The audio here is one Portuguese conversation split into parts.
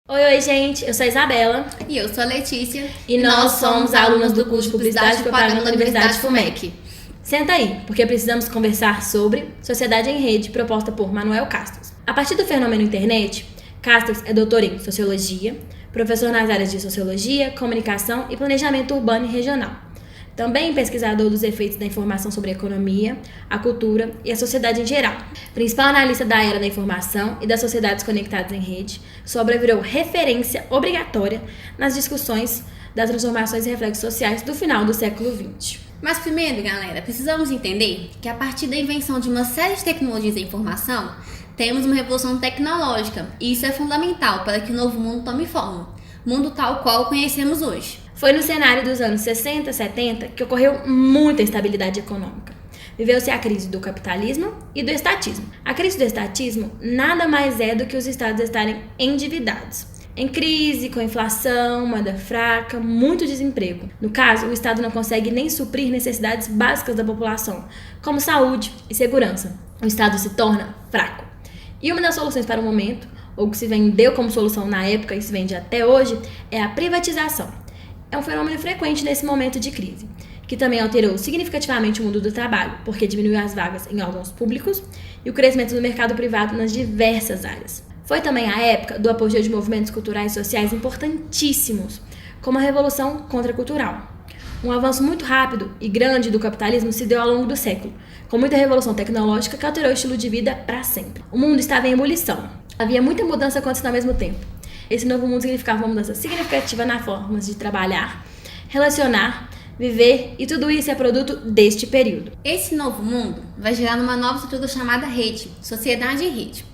Oi, gente, eu sou a Isabela E eu sou a Letícia. e nós somos alunas do curso de Publicidade e Propaganda da Universidade FUMEC. Senta aí, porque precisamos conversar sobre Sociedade em Rede, proposta por Manuel Castells. A partir do fenômeno internet, Castells é doutor em Sociologia, professor nas áreas de Sociologia, Comunicação e Planejamento Urbano e Regional. Também pesquisador dos efeitos da informação sobre a economia, a cultura e a sociedade em geral. Principal analista da era da informação e das sociedades conectadas em rede, Sobra virou referência obrigatória nas discussões das transformações e reflexos sociais do final do século XX. Mas primeiro, galera, precisamos entender que a partir da invenção de uma série de tecnologias da informação, temos uma revolução tecnológica, e isso é fundamental para que o novo mundo tome forma, mundo tal qual o conhecemos hoje. Foi no cenário dos anos 60 e 70 que ocorreu muita instabilidade econômica. Viveu-se a crise do capitalismo e do estatismo. A crise do estatismo nada mais é do que os estados estarem endividados, em crise, com inflação, moeda fraca, muito desemprego. No caso, o Estado não consegue nem suprir necessidades básicas da população, como saúde e segurança. O Estado se torna fraco. E uma das soluções para o momento, ou que se vendeu como solução na época e se vende até hoje, é a privatização. É um fenômeno frequente nesse momento de crise, que também alterou significativamente o mundo do trabalho, porque diminuiu as vagas em órgãos públicos e o crescimento do mercado privado nas diversas áreas. Foi também a época do apogeu de movimentos culturais e sociais importantíssimos, como a Revolução Contracultural. Um avanço muito rápido e grande do capitalismo se deu ao longo do século, com muita revolução tecnológica que alterou o estilo de vida para sempre. O mundo estava em ebulição. Havia muita mudança acontecendo ao mesmo tempo. Esse novo mundo significava uma mudança significativa nas formas de trabalhar, relacionar, viver, e tudo isso é produto deste período. Esse novo mundo vai gerar uma nova estrutura chamada rede, sociedade em rede.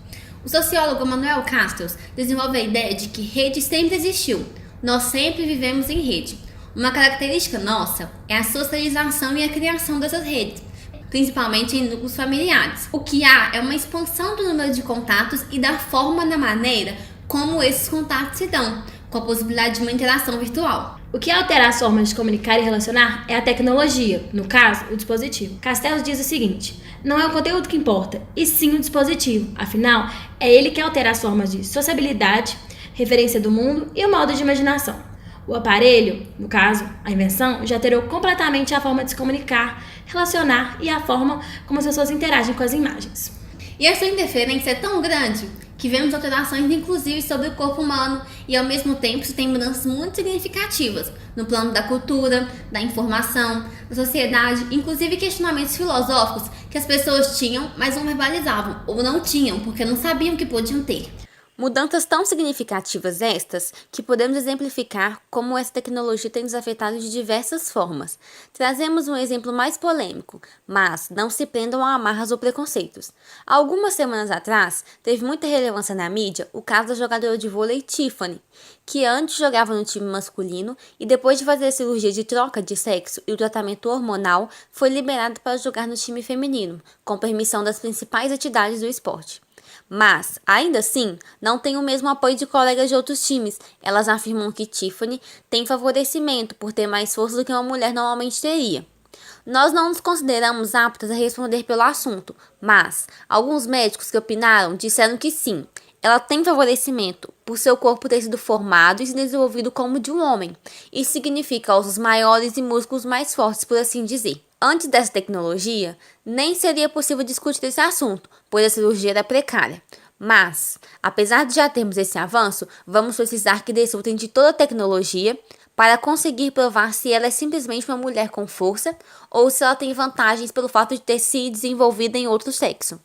O sociólogo Manuel Castells desenvolve a ideia de que rede sempre existiu, nós sempre vivemos em rede. Uma característica nossa é a socialização e a criação dessas redes, principalmente em núcleos familiares. O que há é uma expansão do número de contatos e da forma da maneira como esses contatos se dão, com a possibilidade de uma interação virtual. O que altera as formas de comunicar e relacionar é a tecnologia, no caso, o dispositivo. Castells diz o seguinte: não é o conteúdo que importa, e sim o dispositivo. Afinal, é ele que altera as formas de sociabilidade, referência do mundo e o modo de imaginação. O aparelho, no caso, a invenção, já alterou completamente a forma de se comunicar, relacionar e a forma como as pessoas interagem com as imagens. E essa interferência é tão grande que vemos alterações inclusive sobre o corpo humano, e ao mesmo tempo se tem mudanças muito significativas no plano da cultura, da informação, da sociedade, inclusive questionamentos filosóficos que as pessoas tinham, mas não verbalizavam, ou não tinham porque não sabiam que podiam ter. Mudanças tão significativas estas que podemos exemplificar como essa tecnologia tem nos afetado de diversas formas. Trazemos um exemplo mais polêmico, mas não se prendam a amarras ou preconceitos. Há algumas semanas atrás, teve muita relevância na mídia o caso da jogadora de vôlei Tiffany, que antes jogava no time masculino e depois de fazer a cirurgia de troca de sexo e o tratamento hormonal, foi liberada para jogar no time feminino, com permissão das principais entidades do esporte. Mas, ainda assim, não tem o mesmo apoio de colegas de outros times. Elas afirmam que Tiffany tem favorecimento por ter mais força do que uma mulher normalmente teria. Nós não nos consideramos aptas a responder pelo assunto, mas alguns médicos que opinaram disseram que sim, ela tem favorecimento por seu corpo ter sido formado e se desenvolvido como o de um homem. Isso significa ossos maiores e músculos mais fortes, por assim dizer. Antes dessa tecnologia, nem seria possível discutir esse assunto, pois a cirurgia era precária. Mas, apesar de já termos esse avanço, vamos precisar que desfrutem de toda a tecnologia para conseguir provar se ela é simplesmente uma mulher com força ou se ela tem vantagens pelo fato de ter se desenvolvido em outro sexo.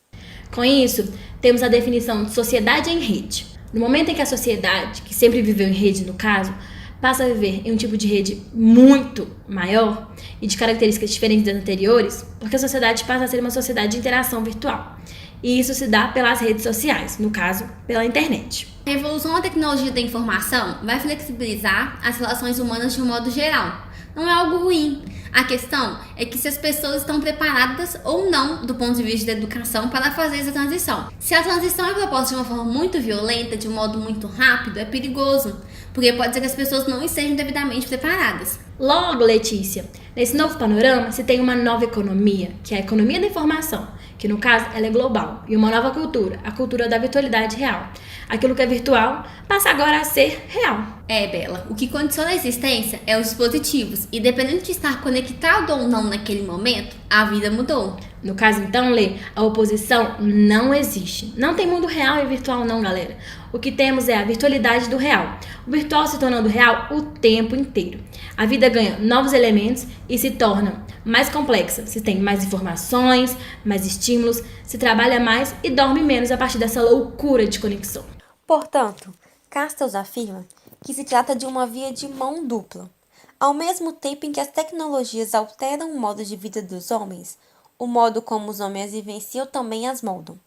Com isso, temos a definição de sociedade em rede. No momento em que a sociedade, que sempre viveu em rede no caso, passa a viver em um tipo de rede muito maior e de características diferentes das anteriores, porque a sociedade passa a ser uma sociedade de interação virtual. E isso se dá pelas redes sociais, no caso, pela internet. A revolução da tecnologia da informação vai flexibilizar as relações humanas de um modo geral. Não é algo ruim. A questão é que se as pessoas estão preparadas ou não do ponto de vista da educação para fazer essa transição. Se a transição é proposta de uma forma muito violenta, de um modo muito rápido, é perigoso, porque pode ser que as pessoas não estejam devidamente preparadas. Logo, Letícia, nesse novo panorama se tem uma nova economia, que é a economia da informação, que no caso ela é global, e uma nova cultura, a cultura da virtualidade real. Aquilo que é virtual passa agora a ser real. Bela, o que condiciona a existência é os dispositivos, e dependendo de estar conectado ou não naquele momento, a vida mudou. No caso, então, Lê, a oposição não existe. Não tem mundo real e virtual não, galera. O que temos é a virtualidade do real. O virtual se tornando real o tempo inteiro. A vida ganha novos elementos e se torna mais complexa. Se tem mais informações, mais estímulos, se trabalha mais e dorme menos a partir dessa loucura de conexão. Portanto, Castells afirma que se trata de uma via de mão dupla. Ao mesmo tempo em que as tecnologias alteram o modo de vida dos homens, o modo como os homens vivenciam também as moldam.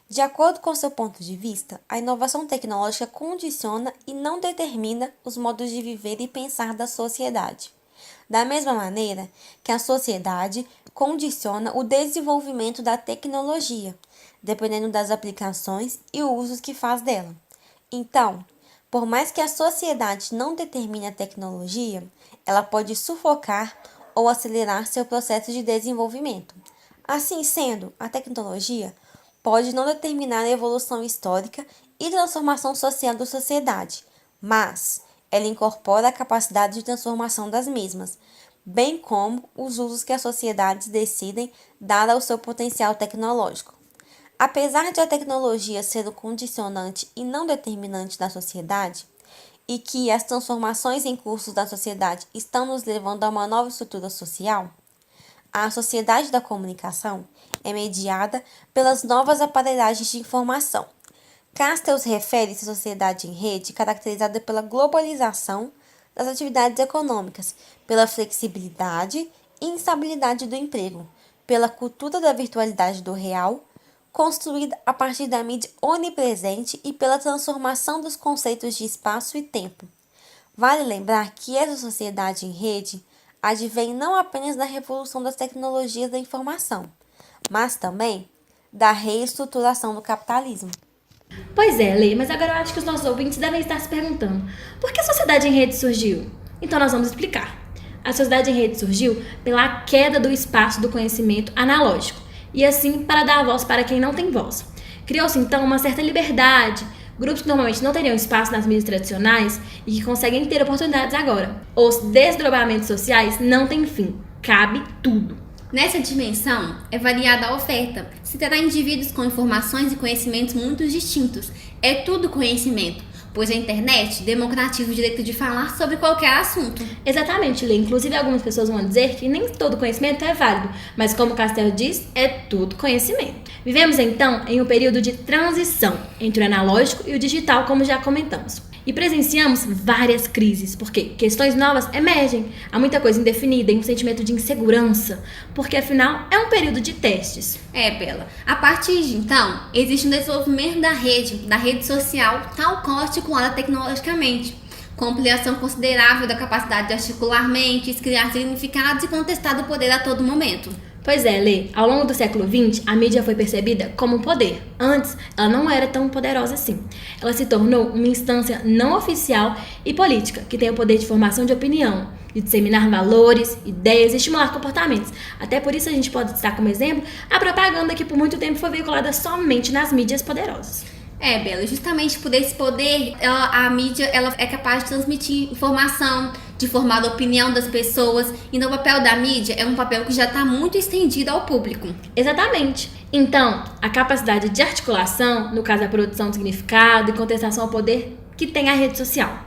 De acordo com seu ponto de vista, a inovação tecnológica condiciona e não determina os modos de viver e pensar da sociedade. Da mesma maneira que a sociedade condiciona o desenvolvimento da tecnologia, dependendo das aplicações e usos que faz dela. Então, por mais que a sociedade não determine a tecnologia, ela pode sufocar ou acelerar seu processo de desenvolvimento. Assim sendo, a tecnologia pode não determinar a evolução histórica e transformação social da sociedade, mas ela incorpora a capacidade de transformação das mesmas, bem como os usos que as sociedades decidem dar ao seu potencial tecnológico. Apesar de a tecnologia ser o condicionante e não determinante da sociedade, e que as transformações em curso da sociedade estão nos levando a uma nova estrutura social, a sociedade da comunicação é mediada pelas novas aparelhagens de informação. Castells refere-se à sociedade em rede caracterizada pela globalização das atividades econômicas, pela flexibilidade e instabilidade do emprego, pela cultura da virtualidade do real, construída a partir da mídia onipresente e pela transformação dos conceitos de espaço e tempo. Vale lembrar que essa sociedade em rede advém não apenas da revolução das tecnologias da informação, mas também da reestruturação do capitalismo. Pois é, Lê, mas agora eu acho que os nossos ouvintes devem estar se perguntando: por que a sociedade em rede surgiu? Então nós vamos explicar. A sociedade em rede surgiu pela queda do espaço do conhecimento analógico, e assim para dar voz para quem não tem voz. Criou-se então uma certa liberdade. Grupos que normalmente não teriam espaço nas mídias tradicionais e que conseguem ter oportunidades agora. Os desdobramentos sociais não têm fim. Cabe tudo. Nessa dimensão, é variada a oferta. Se terá indivíduos com informações e conhecimentos muito distintos. É tudo conhecimento, pois a internet democratiza o direito de falar sobre qualquer assunto. Exatamente, Lê. Inclusive, algumas pessoas vão dizer que nem todo conhecimento é válido, mas como Castells diz, é tudo conhecimento. Vivemos, então, em um período de transição entre o analógico e o digital, como já comentamos. E presenciamos várias crises, porque questões novas emergem, há muita coisa indefinida e um sentimento de insegurança, porque afinal é um período de testes. Bela. A partir de então, existe um desenvolvimento da rede social, tal qual articulada tecnologicamente, com ampliação considerável da capacidade de articular mentes, criar significados e contestar o poder a todo momento. Pois é, Lê, ao longo do século XX, a mídia foi percebida como um poder. Antes, ela não era tão poderosa assim. Ela se tornou uma instância não oficial e política, que tem o poder de formação de opinião, de disseminar valores, ideias e estimular comportamentos. Até por isso a gente pode citar como exemplo a propaganda que por muito tempo foi veiculada somente nas mídias poderosas. Bela, justamente por esse poder, a mídia ela é capaz de transmitir informação, de formar a opinião das pessoas. Então o papel da mídia é um papel que já está muito estendido ao público. Exatamente. Então, a capacidade de articulação, no caso a produção de significado e contestação ao poder que tem a rede social,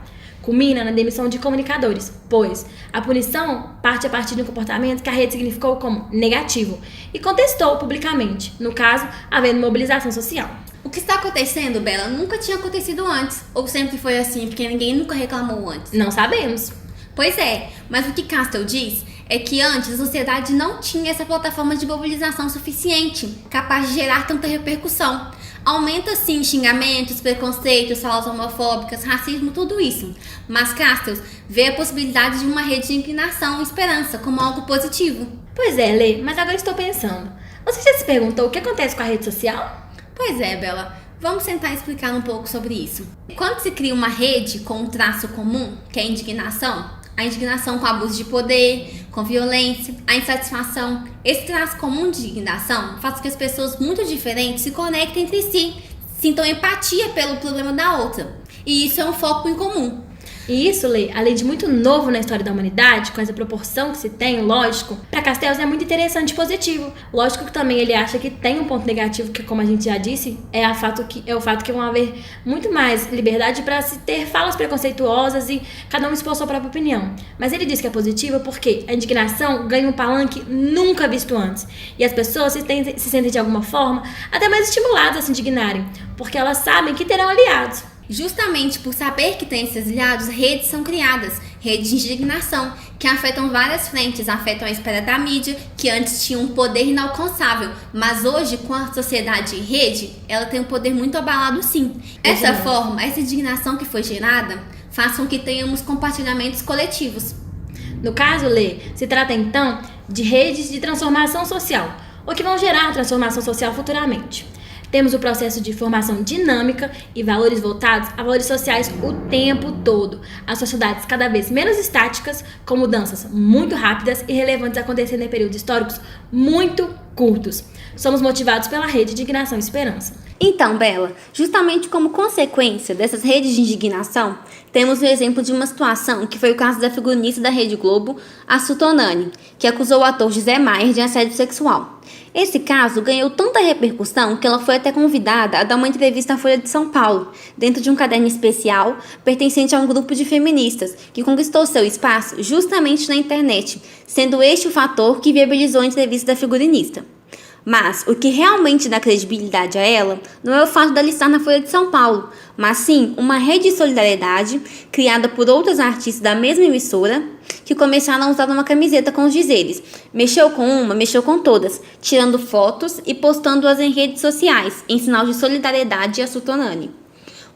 culmina na demissão de comunicadores, pois a punição parte a partir de um comportamento que a rede significou como negativo e contestou publicamente, no caso, havendo mobilização social. O que está acontecendo, Bela, nunca tinha acontecido antes, ou sempre foi assim, porque ninguém nunca reclamou antes? Não sabemos. Pois é, mas o que Castells diz é que antes a sociedade não tinha essa plataforma de mobilização suficiente, capaz de gerar tanta repercussão. Aumenta sim xingamentos, preconceitos, falas homofóbicas, racismo, tudo isso. Mas Castells vê a possibilidade de uma rede de inclinação e esperança como algo positivo. Pois é, Lê, mas agora estou pensando. Você já se perguntou o que acontece com a rede social? Pois é, Bela. Vamos tentar explicar um pouco sobre isso. Quando se cria uma rede com um traço comum, que é a indignação, a indignação com abuso de poder, com violência, a insatisfação. Esse traço comum de indignação faz com que as pessoas muito diferentes se conectem entre si, sintam empatia pelo problema da outra. E isso é um foco em comum. E isso, Lê, além de muito novo na história da humanidade, com essa proporção que se tem, lógico, para Castells é muito interessante e positivo. Lógico que também ele acha que tem um ponto negativo, que como a gente já disse, é o fato que vão haver muito mais liberdade para se ter falas preconceituosas e cada um expor sua própria opinião. Mas ele diz que é positivo porque a indignação ganha um palanque nunca visto antes. E as pessoas se sentem de alguma forma até mais estimuladas a se indignarem, porque elas sabem que terão aliados. Justamente por saber que tem esses aliados, redes são criadas, redes de indignação, que afetam várias frentes, afetam a esfera da mídia, que antes tinha um poder inalcançável, mas hoje, com a sociedade em rede, ela tem um poder muito abalado sim. Dessa forma, essa indignação que foi gerada faz com que tenhamos compartilhamentos coletivos. No caso, Lê, se trata então de redes de transformação social, ou que vão gerar transformação social futuramente. Temos o processo de formação dinâmica e valores voltados a valores sociais o tempo todo. As sociedades cada vez menos estáticas, com mudanças muito rápidas e relevantes acontecendo em períodos históricos muito curtos. Somos motivados pela rede de indignação e esperança. Então, Bela, justamente como consequência dessas redes de indignação, temos o exemplo de uma situação que foi o caso da figurinista da Rede Globo, a Sutonani, que acusou o ator José Maier de assédio sexual. Esse caso ganhou tanta repercussão que ela foi até convidada a dar uma entrevista à Folha de São Paulo, dentro de um caderno especial pertencente a um grupo de feministas, que conquistou seu espaço justamente na internet, sendo este o fator que viabilizou a entrevista da figurinista. Mas o que realmente dá credibilidade a ela não é o fato dela estar na Folha de São Paulo, mas sim uma rede de solidariedade criada por outras artistas da mesma emissora que começaram a usar uma camiseta com os dizeres: mexeu com uma, mexeu com todas, tirando fotos e postando-as em redes sociais, em sinal de solidariedade a Sutonani.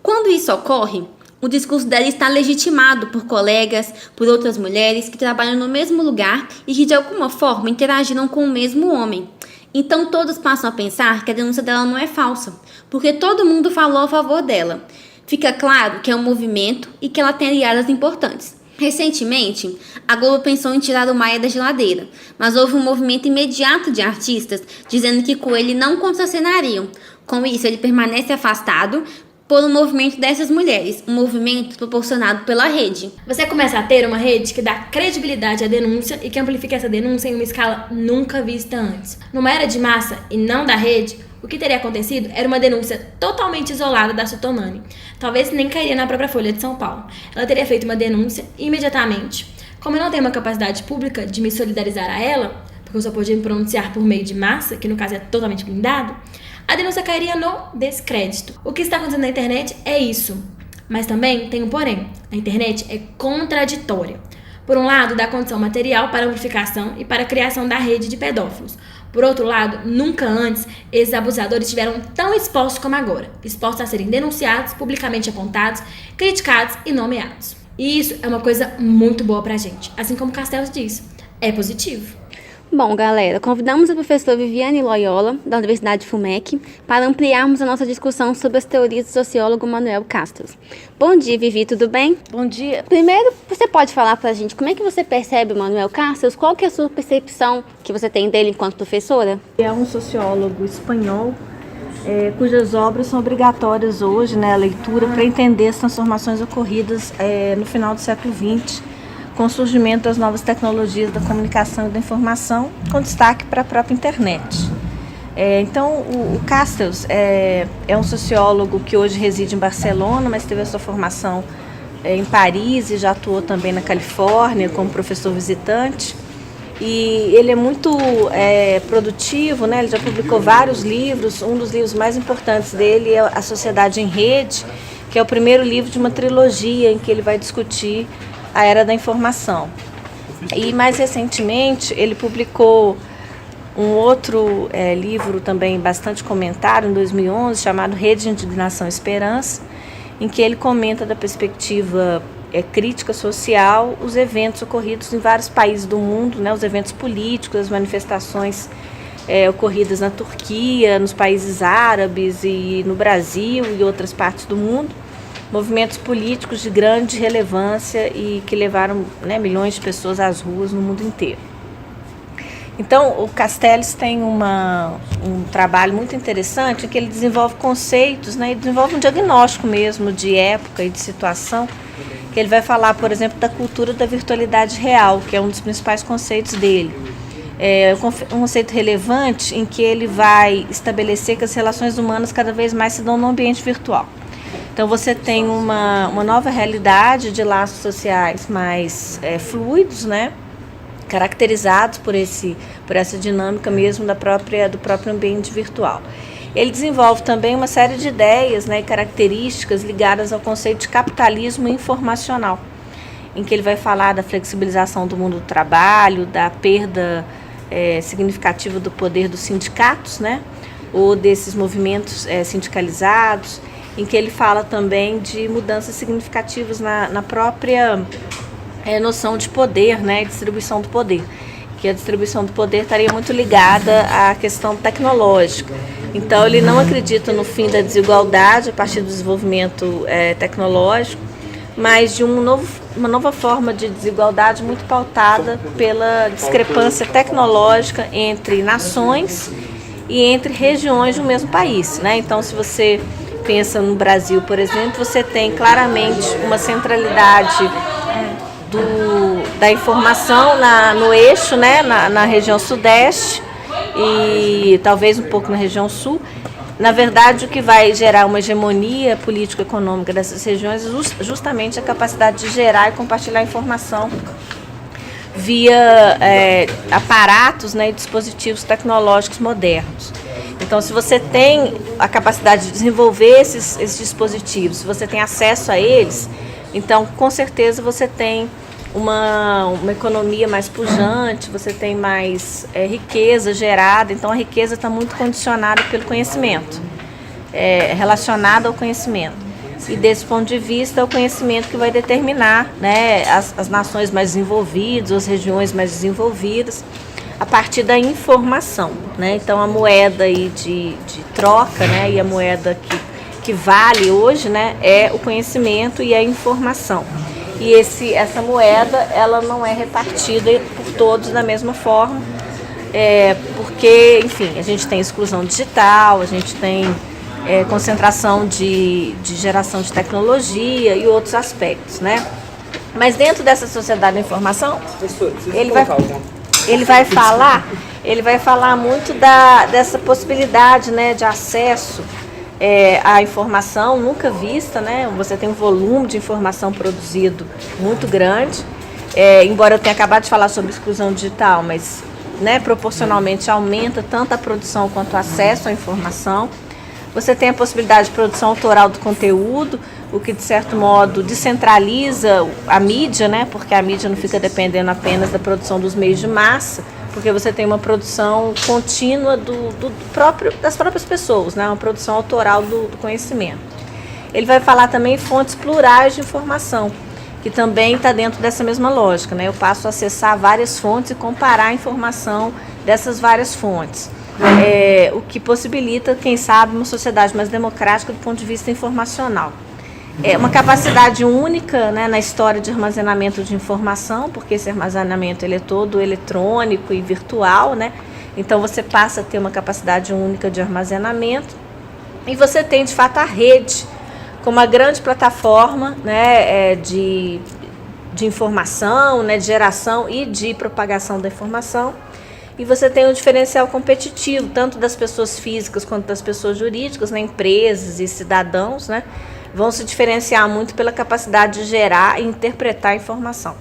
Quando isso ocorre, o discurso dela está legitimado por colegas, por outras mulheres que trabalham no mesmo lugar e que de alguma forma interagiram com o mesmo homem. Então todos passam a pensar que a denúncia dela não é falsa, porque todo mundo falou a favor dela. Fica claro que é um movimento e que ela tem aliadas importantes. Recentemente, a Globo pensou em tirar o Maia da geladeira, mas houve um movimento imediato de artistas dizendo que com ele não contracenariam. Com isso, ele permanece afastado por um movimento dessas mulheres, um movimento proporcionado pela rede. Você começa a ter uma rede que dá credibilidade à denúncia e que amplifica essa denúncia em uma escala nunca vista antes. Numa era de massa e não da rede, o que teria acontecido era uma denúncia totalmente isolada da Sutonani. Talvez nem cairia na própria Folha de São Paulo. Ela teria feito uma denúncia imediatamente. Como eu não tenho uma capacidade pública de me solidarizar a ela, porque eu só podia me pronunciar por meio de massa, que no caso é totalmente blindado, a denúncia cairia no descrédito. O que está acontecendo na internet é isso. Mas também tem um porém. A internet é contraditória. Por um lado, dá condição material para a amplificação e para a criação da rede de pedófilos. Por outro lado, nunca antes esses abusadores estiveram tão expostos como agora. Expostos a serem denunciados, publicamente apontados, criticados e nomeados. E isso é uma coisa muito boa pra gente. Assim como Castells diz, é positivo. Bom, galera, convidamos a professora Viviane Loyola, da Universidade FUMEC, para ampliarmos a nossa discussão sobre as teorias do sociólogo Manuel Castells. Bom dia, Vivi, tudo bem? Bom dia. Primeiro, você pode falar para a gente como é que você percebe o Manuel Castells? Qual que é a sua percepção que você tem dele enquanto professora? É um sociólogo espanhol, cujas obras são obrigatórias hoje, né, a leitura, para entender as transformações ocorridas no final do século XX, com o surgimento das novas tecnologias da comunicação e da informação, com destaque para a própria internet. Então, o Castells é um sociólogo que hoje reside em Barcelona, mas teve a sua formação em Paris e já atuou também na Califórnia como professor visitante. E ele é muito produtivo, né? Ele já publicou vários livros. Um dos livros mais importantes dele é A Sociedade em Rede, que é o primeiro livro de uma trilogia em que ele vai discutir a era da informação. E mais recentemente ele publicou um outro livro também bastante comentado, em 2011, chamado Rede de Indignação e Esperança, em que ele comenta da perspectiva crítica social os eventos ocorridos em vários países do mundo, né, os eventos políticos, as manifestações ocorridas na Turquia, nos países árabes e no Brasil e outras partes do mundo. movimentos políticos de grande relevância e que levaram, né, milhões de pessoas às ruas no mundo inteiro. Então, o Castells tem um trabalho muito interessante em que ele desenvolve conceitos, né, e desenvolve um diagnóstico mesmo de época e de situação, que ele vai falar, por exemplo, da cultura da virtualidade real, que é um dos principais conceitos dele. É um conceito relevante em que ele vai estabelecer que as relações humanas cada vez mais se dão no ambiente virtual. Então você tem uma nova realidade de laços sociais mais fluidos, né? Caracterizados por essa dinâmica mesmo do próprio ambiente virtual. Ele desenvolve também uma série de ideias, né, e características ligadas ao conceito de capitalismo informacional, em que ele vai falar da flexibilização do mundo do trabalho, da perda significativa do poder dos sindicatos, né, ou desses movimentos sindicalizados, em que ele fala também de mudanças significativas na própria noção de poder, né, distribuição do poder, que a distribuição do poder estaria muito ligada à questão tecnológica. Então ele não acredita no fim da desigualdade a partir do desenvolvimento tecnológico, mas de uma nova forma de desigualdade muito pautada pela discrepância tecnológica entre nações e entre regiões de um mesmo país, né? Então, se você pensa no Brasil, por exemplo, você tem claramente uma centralidade da informação no eixo, né, na região sudeste e talvez um pouco na região sul. Na verdade, o que vai gerar uma hegemonia político-econômica dessas regiões é justamente a capacidade de gerar e compartilhar informação via aparatos, né, e dispositivos tecnológicos modernos. Então, se você tem a capacidade de desenvolver esses dispositivos, se você tem acesso a eles, então, com certeza, você tem uma economia mais pujante, você tem mais riqueza gerada. Então, a riqueza está muito condicionada pelo conhecimento, relacionada ao conhecimento. E, desse ponto de vista, é o conhecimento que vai determinar, né, as nações mais desenvolvidas, as regiões mais desenvolvidas, a partir da informação, né? Então, a moeda aí de troca, né, e a moeda que vale hoje, né, é o conhecimento e a informação. E essa moeda, ela não é repartida por todos da mesma forma, porque, enfim, a gente tem exclusão digital, a gente tem concentração de geração de tecnologia e outros aspectos, né? Mas dentro dessa sociedade da informação, ele vai falar muito dessa possibilidade, né, de acesso à informação nunca vista, né? Você tem um volume de informação produzido muito grande, embora eu tenha acabado de falar sobre exclusão digital, mas, né, proporcionalmente aumenta tanto a produção quanto o acesso à informação. Você tem a possibilidade de produção autoral do conteúdo, o que de certo modo descentraliza a mídia, né? Porque a mídia não fica dependendo apenas da produção dos meios de massa, porque você tem uma produção contínua das próprias pessoas, né? Uma produção autoral do conhecimento. Ele vai falar também em fontes plurais de informação, que também está dentro dessa mesma lógica, né? Eu passo a acessar várias fontes e comparar a informação dessas várias fontes. O que possibilita, quem sabe, uma sociedade mais democrática do ponto de vista informacional. É uma capacidade única, né, na história de armazenamento de informação, porque esse armazenamento ele é todo eletrônico e virtual, né? Então você passa a ter uma capacidade única de armazenamento e você tem de fato a rede como uma grande plataforma, né, de informação, né, de geração e de propagação da informação. E você tem um diferencial competitivo, tanto das pessoas físicas quanto das pessoas jurídicas, né, empresas e cidadãos, né, vão se diferenciar muito pela capacidade de gerar e interpretar a informação.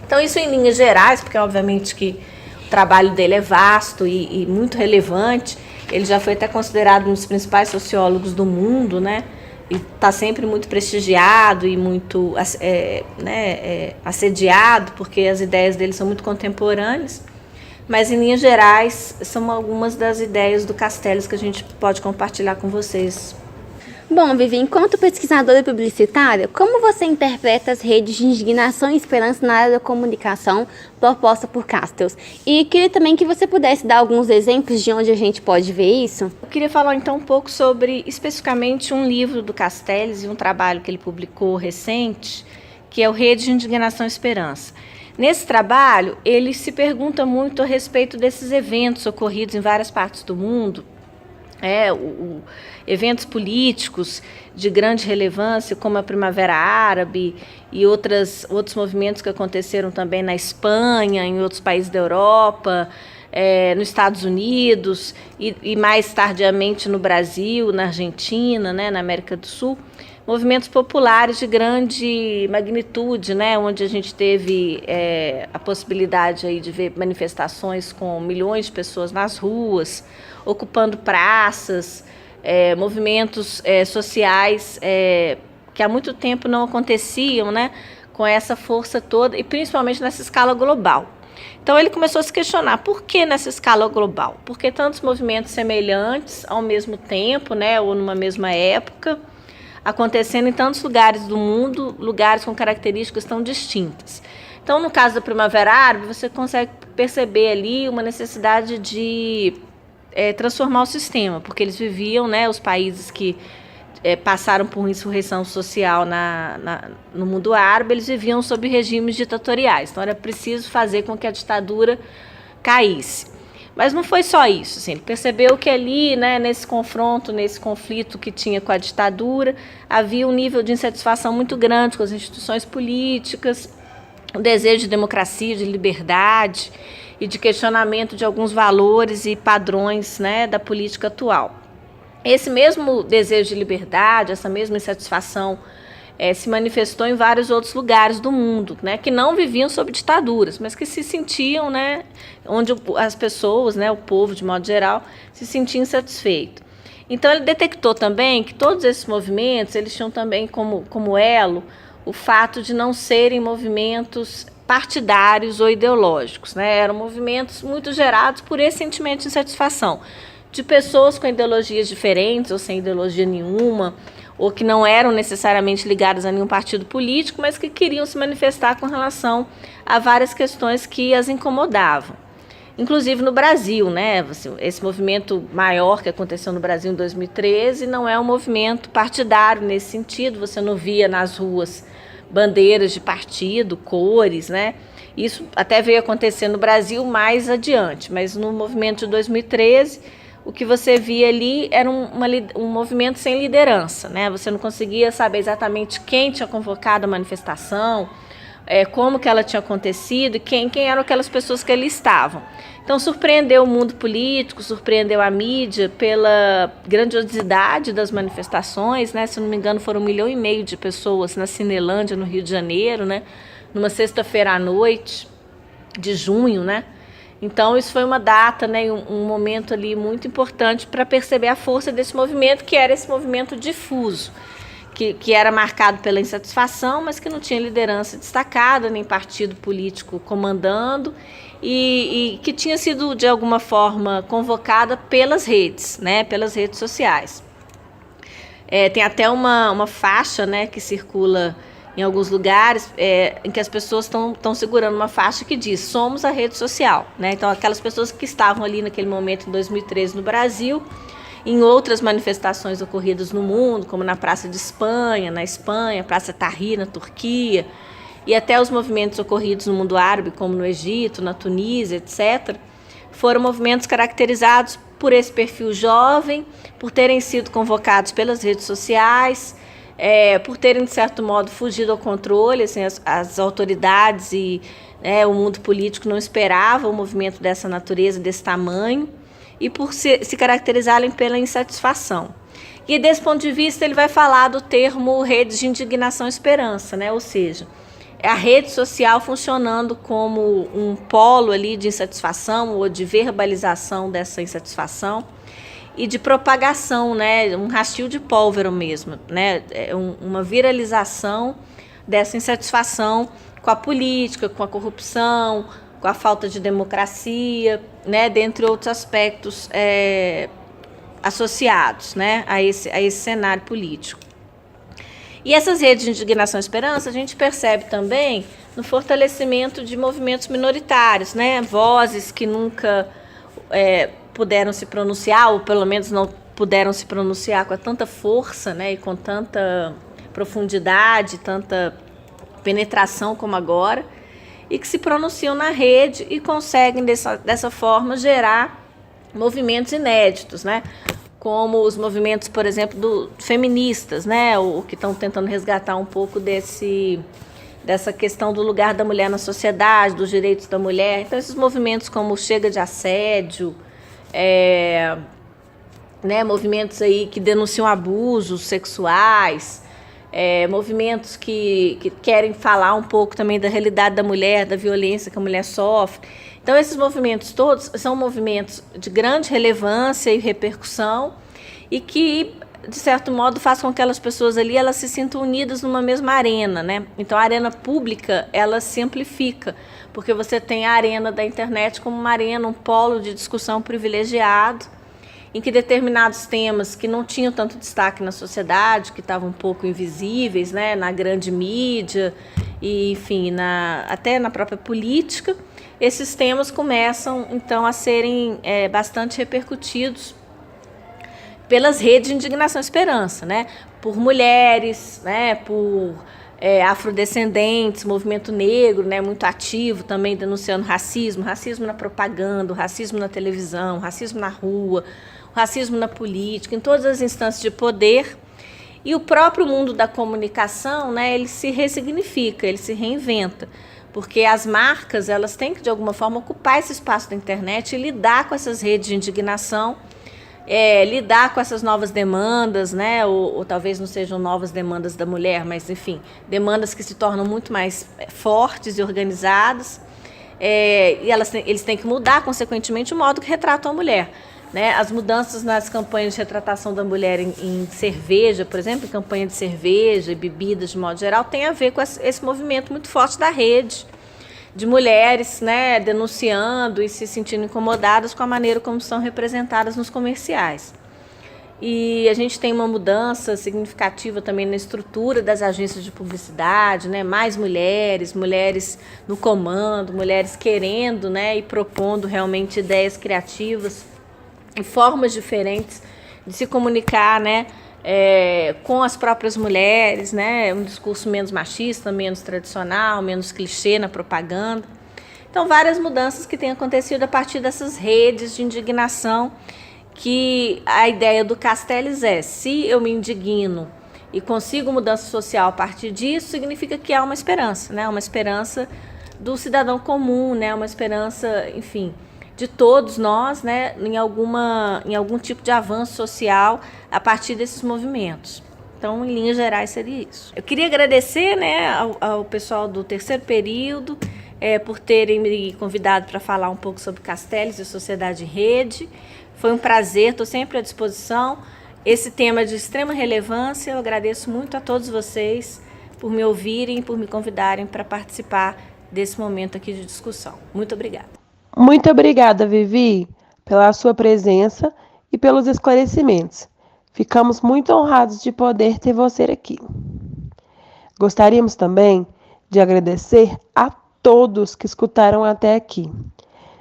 Então, isso em linhas gerais, porque obviamente que o trabalho dele é vasto e muito relevante. Ele já foi até considerado um dos principais sociólogos do mundo, né, e está sempre muito prestigiado e muito assediado, porque as ideias dele são muito contemporâneas. Mas, em linhas gerais, são algumas das ideias do Castells que a gente pode compartilhar com vocês. Bom, Vivi, enquanto pesquisadora publicitária, como você interpreta as redes de indignação e esperança na área da comunicação proposta por Castells? E queria também que você pudesse dar alguns exemplos de onde a gente pode ver isso. Eu queria falar então um pouco sobre, especificamente, um livro do Castells e um trabalho que ele publicou recente, que é o Rede de Indignação e Esperança. Nesse trabalho, ele se pergunta muito a respeito desses eventos ocorridos em várias partes do mundo, eventos políticos de grande relevância, como a Primavera Árabe e outros movimentos que aconteceram também na Espanha, em outros países da Europa, nos Estados Unidos e mais tardiamente no Brasil, na Argentina, né, na América do Sul. Movimentos populares de grande magnitude, né, onde a gente teve a possibilidade aí de ver manifestações com milhões de pessoas nas ruas, ocupando praças, movimentos sociais que há muito tempo não aconteciam, né, com essa força toda e principalmente nessa escala global. Então ele começou a se questionar por que nessa escala global? Por que tantos movimentos semelhantes ao mesmo tempo, né, ou numa mesma época, acontecendo em tantos lugares do mundo, lugares com características tão distintas. Então, no caso da Primavera Árabe, você consegue perceber ali uma necessidade de transformar o sistema, porque eles viviam, né, os países que passaram por insurreição social no mundo árabe, eles viviam sob regimes ditatoriais, então era preciso fazer com que a ditadura caísse. Mas não foi só isso, assim, ele percebeu que ali, né, nesse confronto, nesse conflito que tinha com a ditadura, havia um nível de insatisfação muito grande com as instituições políticas, o desejo de democracia, de liberdade e de questionamento de alguns valores e padrões, né, da política atual. Esse mesmo desejo de liberdade, essa mesma insatisfação se manifestou em vários outros lugares do mundo, né, que não viviam sob ditaduras, mas que se sentiam, né, onde as pessoas, né, o povo de modo geral, se sentia insatisfeito. Então ele detectou também que todos esses movimentos, eles tinham também como elo o fato de não serem movimentos partidários ou ideológicos, né, eram movimentos muito gerados por esse sentimento de insatisfação, de pessoas com ideologias diferentes ou sem ideologia nenhuma, ou que não eram necessariamente ligadas a nenhum partido político, mas que queriam se manifestar com relação a várias questões que as incomodavam. Inclusive no Brasil, né? Esse movimento maior que aconteceu no Brasil em 2013 não é um movimento partidário nesse sentido, você não via nas ruas bandeiras de partido, cores, né? Isso até veio acontecer no Brasil mais adiante, mas no movimento de 2013... o que você via ali era um movimento sem liderança, né? Você não conseguia saber exatamente quem tinha convocado a manifestação, como que ela tinha acontecido e quem eram aquelas pessoas que ali estavam. Então surpreendeu o mundo político, surpreendeu a mídia pela grandiosidade das manifestações, né? Se não me engano foram 1,5 milhão de pessoas na Cinelândia, no Rio de Janeiro, né? Numa sexta-feira à noite de junho, né? Então, isso foi uma data, né, um momento ali muito importante para perceber a força desse movimento, que era esse movimento difuso, que era marcado pela insatisfação, mas que não tinha liderança destacada, nem partido político comandando, e que tinha sido, de alguma forma, convocada pelas redes, né, pelas redes sociais. Tem até uma faixa, né, que circula em alguns lugares, em que as pessoas estão segurando uma faixa que diz somos a rede social, né? Então aquelas pessoas que estavam ali naquele momento em 2013 no Brasil, em outras manifestações ocorridas no mundo, como na Praça de Espanha, na Espanha, Praça Tahrir na Turquia, e até os movimentos ocorridos no mundo árabe, como no Egito, na Tunísia, etc., foram movimentos caracterizados por esse perfil jovem, por terem sido convocados pelas redes sociais, por terem, de certo modo, fugido ao controle, assim, as autoridades e o mundo político não esperavam um movimento dessa natureza, desse tamanho, e por se caracterizarem pela insatisfação. E desse ponto de vista ele vai falar do termo redes de indignação e esperança, né? Ou seja, é a rede social funcionando como um polo ali de insatisfação ou de verbalização dessa insatisfação, e de propagação, né, um rastilho de pólvora mesmo, né, uma viralização dessa insatisfação com a política, com a corrupção, com a falta de democracia, né, dentre outros aspectos associados, né, a esse cenário político. E essas redes de indignação e esperança a gente percebe também no fortalecimento de movimentos minoritários, né, vozes que nunca puderam se pronunciar, ou pelo menos não puderam se pronunciar com tanta força, né, e com tanta profundidade, tanta penetração como agora, e que se pronunciam na rede e conseguem dessa forma gerar movimentos inéditos, né? Como os movimentos, por exemplo, feministas, né? O que estão tentando resgatar um pouco dessa questão do lugar da mulher na sociedade, dos direitos da mulher. Então, esses movimentos como Chega de Assédio, né? Movimentos aí que denunciam abusos sexuais, movimentos que querem falar um pouco também da realidade da mulher, da violência que a mulher sofre. Então, esses movimentos todos são movimentos de grande relevância e repercussão e que, de certo modo, faz com que aquelas pessoas ali elas se sintam unidas numa mesma arena, né? Então, a arena pública, ela se amplifica, porque você tem a arena da internet como uma arena, um polo de discussão privilegiado, em que determinados temas que não tinham tanto destaque na sociedade, que estavam um pouco invisíveis, né, na grande mídia, e, enfim, até na própria política, esses temas começam, então, a serem bastante repercutidos pelas redes de indignação e esperança, né? Por mulheres, né? Por afrodescendentes, movimento negro, né? Muito ativo também denunciando racismo na propaganda, racismo na televisão, racismo na rua, racismo na política, em todas as instâncias de poder. E o próprio mundo da comunicação, né? Ele se ressignifica, ele se reinventa. Porque as marcas, elas têm que, de alguma forma, ocupar esse espaço da internet e lidar com essas redes de indignação, lidar com essas novas demandas, né? Ou talvez não sejam novas demandas da mulher, mas, enfim, demandas que se tornam muito mais fortes e organizadas. E eles têm que mudar, consequentemente, o modo que retratam a mulher. Né? As mudanças nas campanhas de retratação da mulher em cerveja, por exemplo, em campanha de cerveja e bebidas de modo geral, tem a ver com esse movimento muito forte da rede, de mulheres, né, denunciando e se sentindo incomodadas com a maneira como são representadas nos comerciais. E a gente tem uma mudança significativa também na estrutura das agências de publicidade, né? Mais mulheres no comando, mulheres querendo, né, e propondo realmente ideias criativas e formas diferentes de se comunicar, né, com as próprias mulheres, né, um discurso menos machista, menos tradicional, menos clichê na propaganda. Então, várias mudanças que têm acontecido a partir dessas redes de indignação, que a ideia do Castells se eu me indigno e consigo mudança social a partir disso, significa que há uma esperança, né, uma esperança do cidadão comum, né, uma esperança, enfim, de todos nós, né, em algum tipo de avanço social a partir desses movimentos. Então, em linhas gerais, seria isso. Eu queria agradecer, né, ao pessoal do terceiro período por terem me convidado para falar um pouco sobre Castells e Sociedade em Rede. Foi um prazer, estou sempre à disposição. Esse tema é de extrema relevância. Eu agradeço muito a todos vocês por me ouvirem, por me convidarem para participar desse momento aqui de discussão. Muito obrigada. Muito obrigada, Vivi, pela sua presença e pelos esclarecimentos. Ficamos muito honrados de poder ter você aqui. Gostaríamos também de agradecer a todos que escutaram até aqui.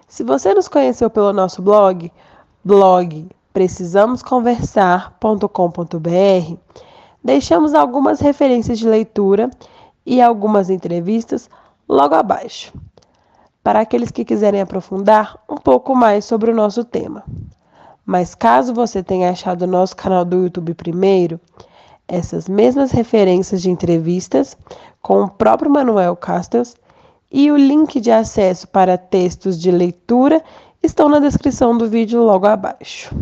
Se você nos conheceu pelo nosso blog precisamosconversar.com.br, deixamos algumas referências de leitura e algumas entrevistas logo abaixo, para aqueles que quiserem aprofundar um pouco mais sobre o nosso tema. Mas caso você tenha achado o nosso canal do YouTube primeiro, essas mesmas referências de entrevistas com o próprio Manuel Castells e o link de acesso para textos de leitura estão na descrição do vídeo logo abaixo.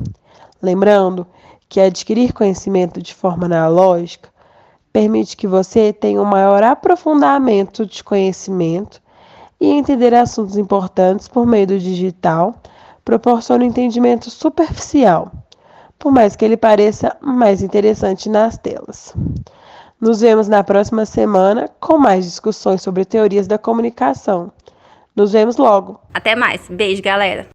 Lembrando que adquirir conhecimento de forma analógica permite que você tenha um maior aprofundamento de conhecimento e entender assuntos importantes por meio do digital proporciona um entendimento superficial, por mais que ele pareça mais interessante nas telas. Nos vemos na próxima semana com mais discussões sobre teorias da comunicação. Nos vemos logo. Até mais. Beijo, galera.